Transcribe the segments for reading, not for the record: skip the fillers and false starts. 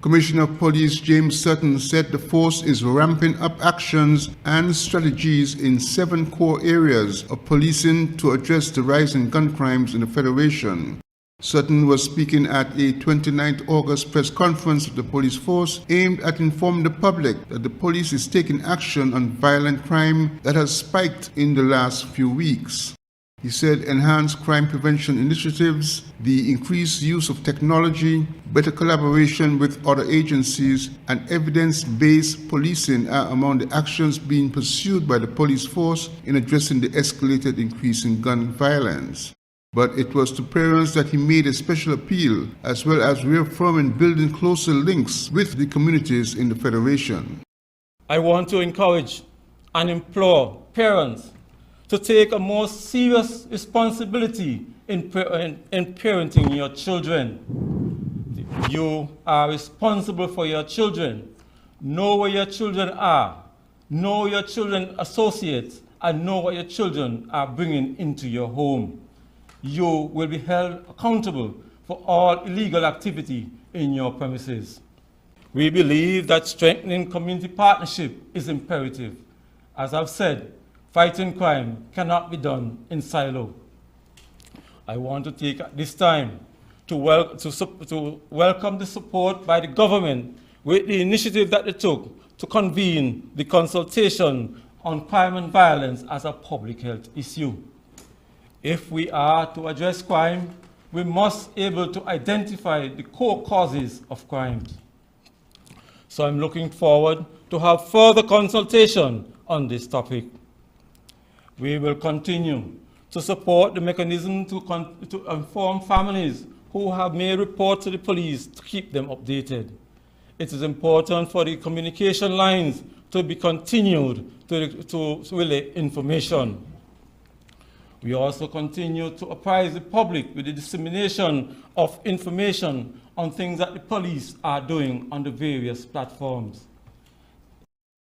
Commissioner of Police James Sutton said the force is ramping up actions and strategies in 7 core areas of policing to address the rise in gun crimes in the Federation. Sutton was speaking at a 29th August press conference of the police force aimed at informing the public that the police is taking action on violent crime that has spiked in the last few weeks. He said enhanced crime prevention initiatives, the increased use of technology, better collaboration with other agencies, and evidence-based policing are among the actions being pursued by the police force in addressing the escalated increase in gun violence. But it was to parents that he made a special appeal, as well as reaffirming building closer links with the communities in the Federation. I want to encourage and implore parents to take a more serious responsibility in parenting your children. You are responsible for your children. Know where your children are. Know your children associates and know what your children are bringing into your home. You will be held accountable for all illegal activity in your premises. We believe that strengthening community partnership is imperative. As I've said, fighting crime cannot be done in silo. I want to take this time to welcome the support by the government with the initiative that they took to convene the consultation on crime and violence as a public health issue. If we are to address crime, we must be able to identify the core causes of crimes. So I'm looking forward to have further consultation on this topic. We will continue to support the mechanism to inform families who have made reports to the police to keep them updated. It is important for the communication lines to be continued to relay information. We also continue to apprise the public with the dissemination of information on things that the police are doing on the various platforms.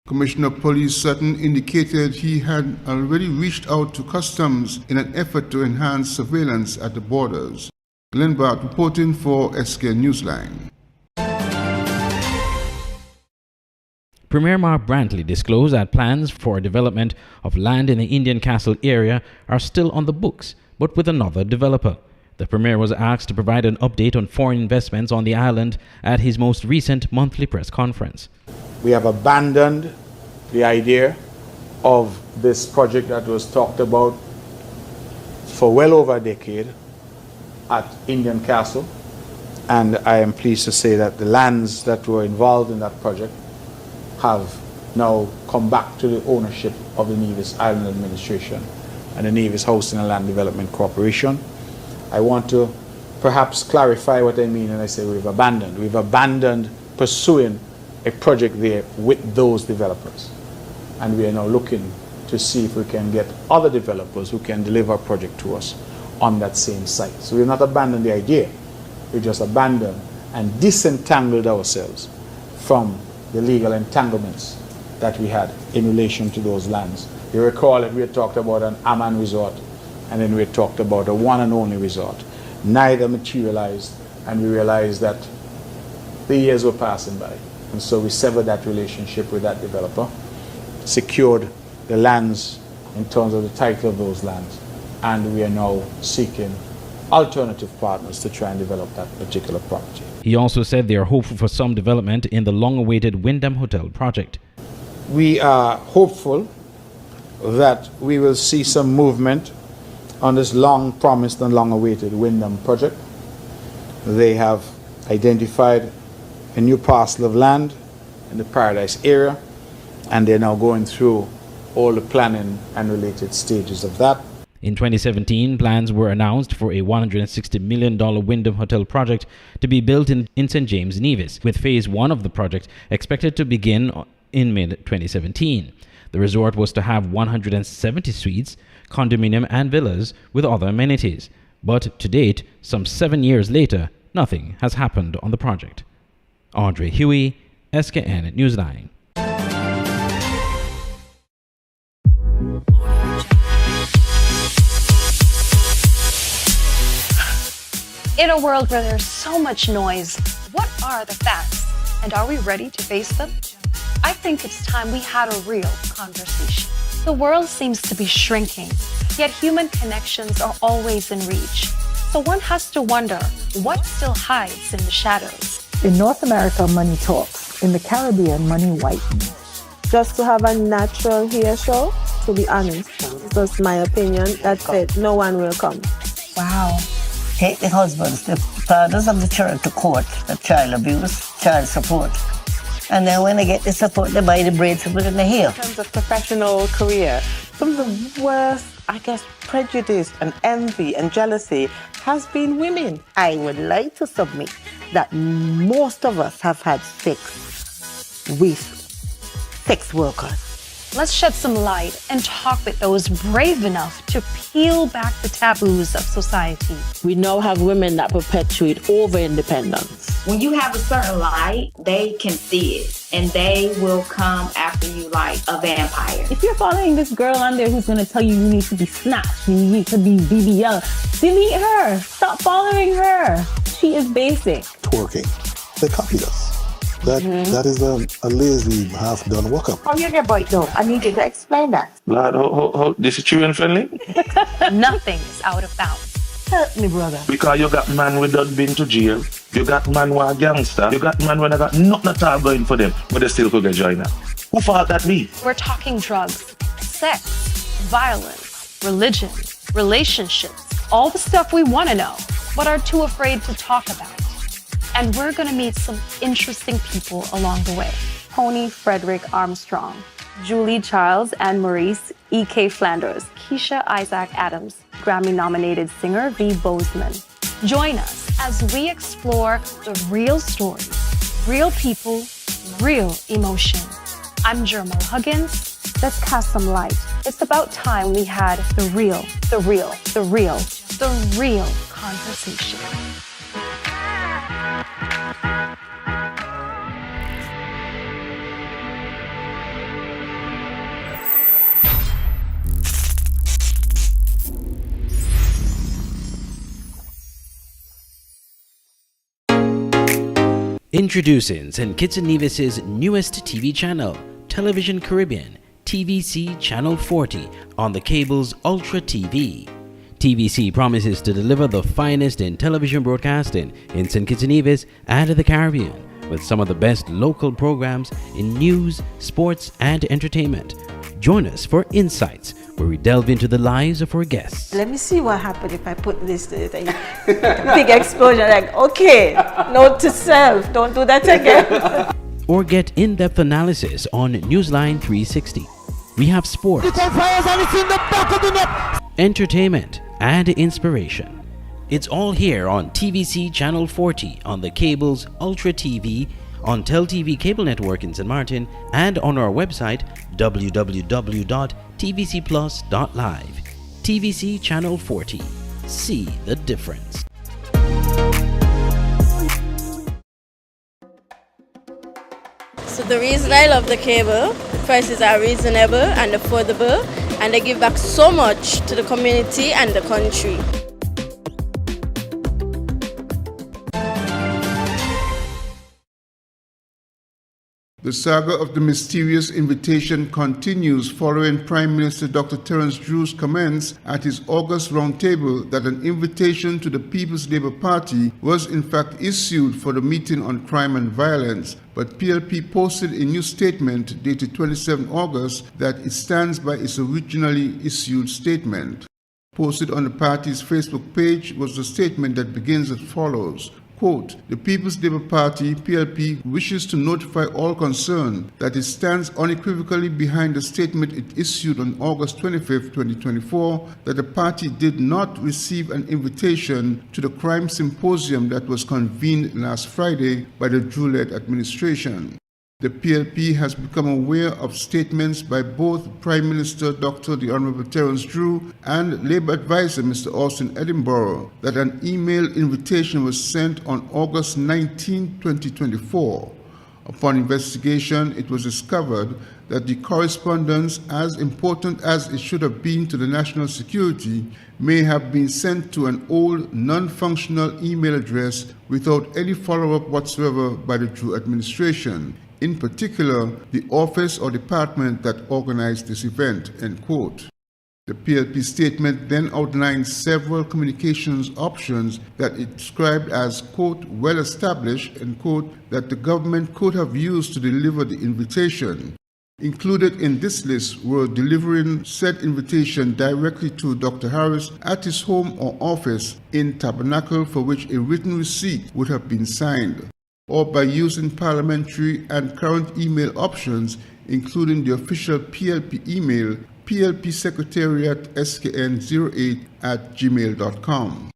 Commissioner of Police Sutton indicated he had already reached out to Customs in an effort to enhance surveillance at the borders. Glenn Bart reporting for SK Newsline. Premier Mark Brantley disclosed that plans for development of land in the Indian Castle area are still on the books, but with another developer. The Premier was asked to provide an update on foreign investments on the island at his most recent monthly press conference. We have abandoned the idea of this project that was talked about for well over a decade at Indian Castle, and I am pleased to say that the lands that were involved in that project have now come back to the ownership of the Nevis Island Administration and the Nevis Housing and Land Development Corporation. I want to perhaps clarify what I mean when I say we've abandoned. We've abandoned pursuing a project there with those developers. And we are now looking to see if we can get other developers who can deliver a project to us on that same site. So we've not abandoned the idea. We just abandoned and disentangled ourselves from the legal entanglements that we had in relation to those lands. You recall that we had talked about an Amman resort, and then we had talked about a one and only resort. Neither materialized, and we realized that the years were passing by. And so we severed that relationship with that developer, secured the lands in terms of the title of those lands, and we are now seeking alternative partners to try and develop that particular property. He also said they are hopeful for some development in the long-awaited Wyndham Hotel project. We are hopeful that we will see some movement on this long-promised and long-awaited Wyndham project. They have identified a new parcel of land in the Paradise area, and they're now going through all the planning and related stages of that. In 2017, plans were announced for a $160 million Wyndham Hotel project to be built in St. James, Nevis, with Phase 1 of the project expected to begin in mid-2017. The resort was to have 170 suites, condominium and villas with other amenities. But to date, some 7 years later, nothing has happened on the project. Andre Huey, SKN Newsline. In a world where there's so much noise, what are the facts? And are we ready to face them? I think it's time we had a real conversation. The world seems to be shrinking, yet human connections are always in reach. So one has to wonder, what still hides in the shadows? In North America, money talks. In the Caribbean, money whitens. Just to have a natural hair show, to be honest, that's my opinion. That's it. No one will come. Wow. Take the husbands, the fathers of the children to court, the child abuse, child support. And then when they get the support, they buy the braids to put in the hair. In terms of professional career, some of the worst, prejudice and envy and jealousy has been women. I would like to submit that most of us have had sex with sex workers. Let's shed some light and talk with those brave enough to peel back the taboos of society. We now have women that perpetuate over-independence. When you have a certain light, they can see it, and they will come after you like a vampire. If you're following this girl on there who's going to tell you you need to be snatched, you need to be BBL, delete her. Stop following her. She is basic. Twerking. They copied us. That is a lazy, half-done workup. How you get bite though? I need you to explain that. Lord, this is children friendly? Nothing is out of bounds. Help me, brother. Because you got man with that been to jail, you got man who are gangster, you got man when I got nothing at all going for them, but they still could get joined now. Who fault that be? We're talking drugs, sex, violence, religion, relationships, all the stuff we want to know, but are too afraid to talk about. And we're going to meet some interesting people along the way. Tony Frederick Armstrong, Julie Charles and Maurice E.K. Flanders, Keisha Isaac Adams, Grammy-nominated singer V. Bozeman. Join us as we explore the real stories, real people, real emotion. I'm Jermo Huggins. Let's cast some light. It's about time we had the real conversation. Introducing St. Kitts and Nevis's newest TV channel, Television Caribbean, TVC Channel 40 on the cable's Ultra TV. TVC promises to deliver the finest in television broadcasting in St. Kitts and Nevis and the Caribbean, with some of the best local programs in news, sports, and entertainment. Join us for Insights, where we delve into the lives of our guests. Let me see what happens if I put this to it. Big explosion, like, okay, note to self, don't do that again. Or get in-depth analysis on Newsline 360. We have sports, entertainment, and inspiration. It's all here on TVC Channel 40 on the cable's Ultra TV, on TelTV Cable Network in St. Martin, and on our website www.tvcplus.live. TVC Channel 40. See the difference. So the reason I love the cable, the prices are reasonable and affordable, and they give back so much to the community and the country. The saga of the mysterious invitation continues following Prime Minister Dr. Terence Drew's comments at his August roundtable that an invitation to the People's Labour Party was in fact issued for the meeting on crime and violence, but PLP posted a new statement dated 27 August that it stands by its originally issued statement. Posted on the party's Facebook page was the statement that begins as follows. Quote, the People's Labour Party, PLP, wishes to notify all concerned that it stands unequivocally behind the statement it issued on August 25, 2024, that the party did not receive an invitation to the crime symposium that was convened last Friday by the Drew-led administration. The PLP has become aware of statements by both Prime Minister Dr. the Honourable Terence Drew and Labour advisor Mr. Austin Edinburgh that an email invitation was sent on August 19, 2024. Upon investigation, it was discovered that the correspondence, as important as it should have been to the national security, may have been sent to an old, non-functional email address without any follow-up whatsoever by the Drew administration, in particular, the office or department that organized this event, end quote. The PLP statement then outlined several communications options that it described as, quote, well established, end quote, that the government could have used to deliver the invitation. Included in this list were delivering said invitation directly to Dr. Harris at his home or office in Tabernacle, for which a written receipt would have been signed, or by using parliamentary and current email options, including the official PLP email, plpsecretariat.skn08@gmail.com.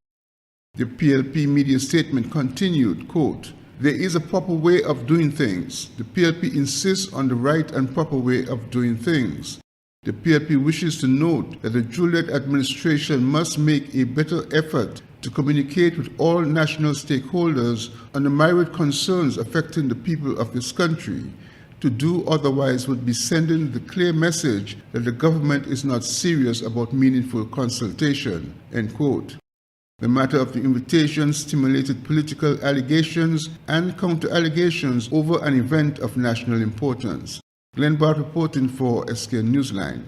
The PLP media statement continued, quote, there is a proper way of doing things. The PLP insists on the right and proper way of doing things. The PLP wishes to note that the Juliet administration must make a better effort to communicate with all national stakeholders on the myriad concerns affecting the people of this country. To do otherwise would be sending the clear message that the government is not serious about meaningful consultation, end quote. The matter of the invitation stimulated political allegations and counter-allegations over an event of national importance. Glenn Bart reporting for SKN Newsline.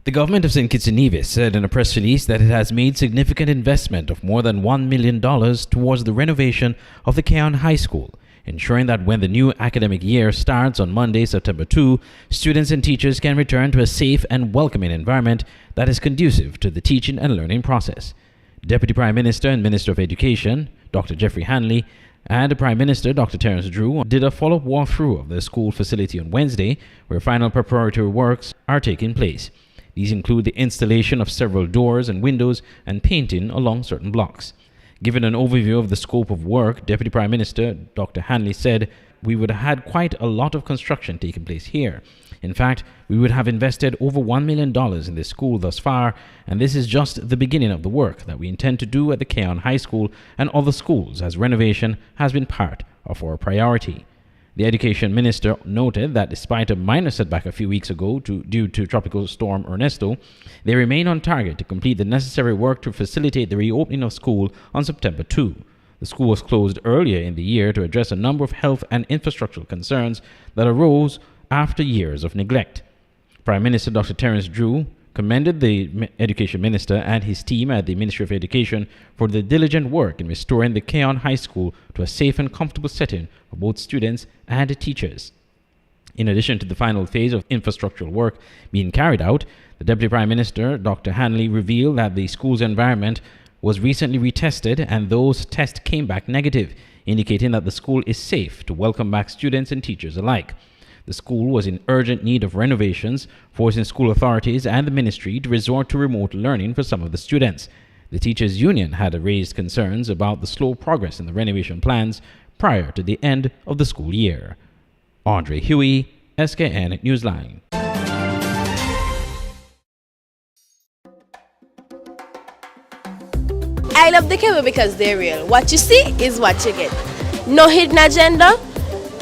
The government of St. Kitts and Nevis said in a press release that it has made significant investment of more than $1 million towards the renovation of the Kon High School, ensuring that when the new academic year starts on Monday, September 2, students and teachers can return to a safe and welcoming environment that is conducive to the teaching and learning process. Deputy Prime Minister and Minister of Education, Dr. Jeffrey Hanley, and the Prime Minister, Dr. Terence Drew, did a follow-up walkthrough of the school facility on Wednesday, where final preparatory works are taking place. These include the installation of several doors and windows and painting along certain blocks. Given an overview of the scope of work, Deputy Prime Minister Dr. Hanley said, we would have had quite a lot of construction taking place here. In fact, we would have invested over $1 million in this school thus far, and this is just the beginning of the work that we intend to do at the Kon High School and other schools, as renovation has been part of our priority. The Education Minister noted that despite a minor setback a few weeks ago due to Tropical Storm Ernesto, they remain on target to complete the necessary work to facilitate the reopening of school on September 2. The school was closed earlier in the year to address a number of health and infrastructural concerns that arose after years of neglect. Prime Minister Dr. Terence Drew commended the Education Minister and his team at the Ministry of Education for the diligent work in restoring the Kon High School to a safe and comfortable setting for both students and teachers. In addition to the final phase of infrastructural work being carried out, the Deputy Prime Minister, Dr. Hanley, revealed that the school's environment was recently retested and those tests came back negative, indicating that the school is safe to welcome back students and teachers alike. The school was in urgent need of renovations, forcing school authorities and the ministry to resort to remote learning for some of the students. The Teachers' Union had raised concerns about the slow progress in the renovation plans prior to the end of the school year. Andre Huey, SKN Newsline. I love the cable because they're real. What you see is what you get. No hidden agenda.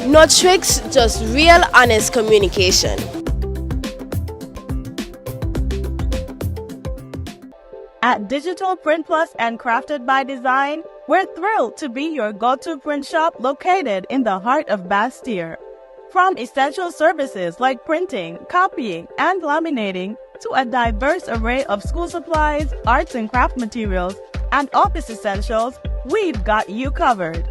No tricks, just real, honest communication. At Digital Print Plus and Crafted by Design, we're thrilled to be your go-to print shop located in the heart of Bastille. From essential services like printing, copying, and laminating, to a diverse array of school supplies, arts and craft materials, and office essentials, we've got you covered.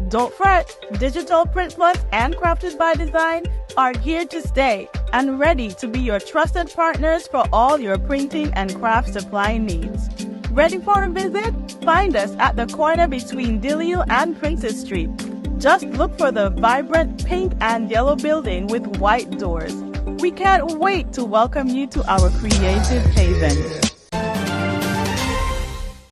Don't fret, Digital Print Plus and Crafted by Design are here to stay and ready to be your trusted partners for all your printing and craft supply needs. Ready for a visit? Find us at the corner between Dillio and Princess Street. Just look for the vibrant pink and yellow building with white doors. We can't wait to welcome you to our creative haven.